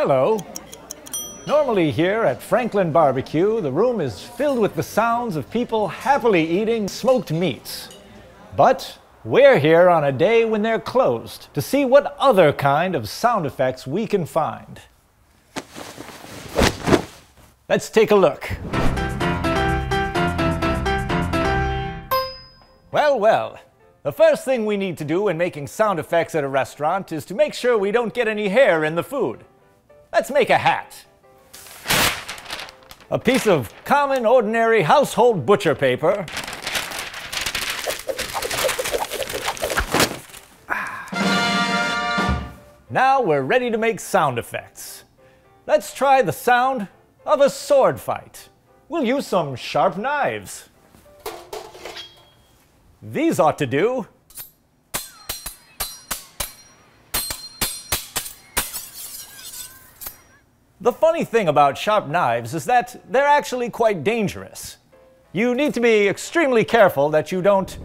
Hello. Normally here at Franklin BBQ, the room is filled with the sounds of people happily eating smoked meats. But we're here on a day when they're closed to see what other kind of sound effects we can find. Let's take a look. Well, the first thing we need to do when making sound effects at a restaurant is to make sure we don't get any hair in the food. Let's make a hat. A piece of common, ordinary household butcher paper. Now we're ready to make sound effects. Let's try the sound of a sword fight. We'll use some sharp knives. These ought to do. The funny thing about sharp knives is that they're actually quite dangerous. You need to be extremely careful that you don't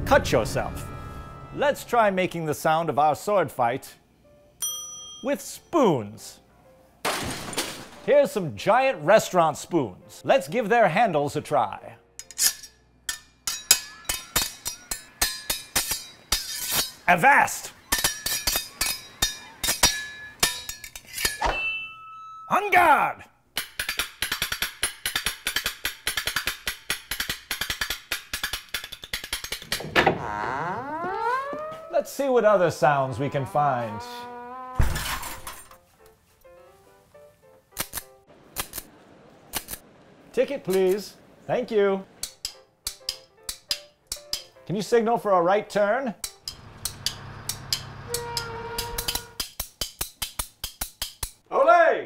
cut yourself. Let's try making the sound of our sword fight with spoons. Here's some giant restaurant spoons. Let's give their handles a try. Avast! On guard! Let's see what other sounds we can find. Ticket, please. Thank you. Can you signal for a right turn? Olé!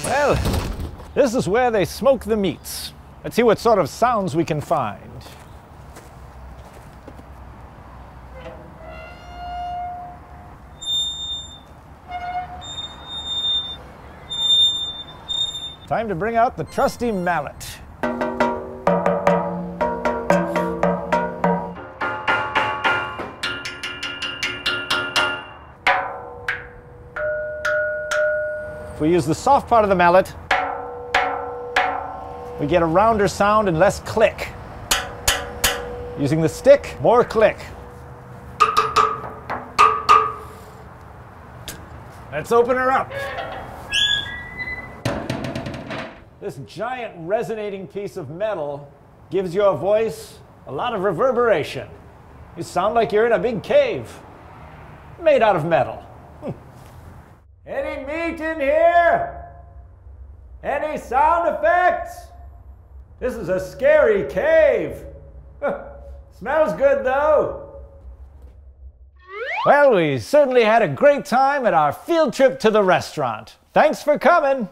Well, this is where they smoke the meats. Let's see what sort of sounds we can find. Time to bring out the trusty mallet. If we use the soft part of the mallet, we get a rounder sound and less click. Using the stick, more click. Let's open her up. This giant resonating piece of metal gives your voice a lot of reverberation. You sound like you're in a big cave made out of metal. Any meat in here? Any sound effects? This is a scary cave. Smells good though. Well, we certainly had a great time at our field trip to the restaurant. Thanks for coming.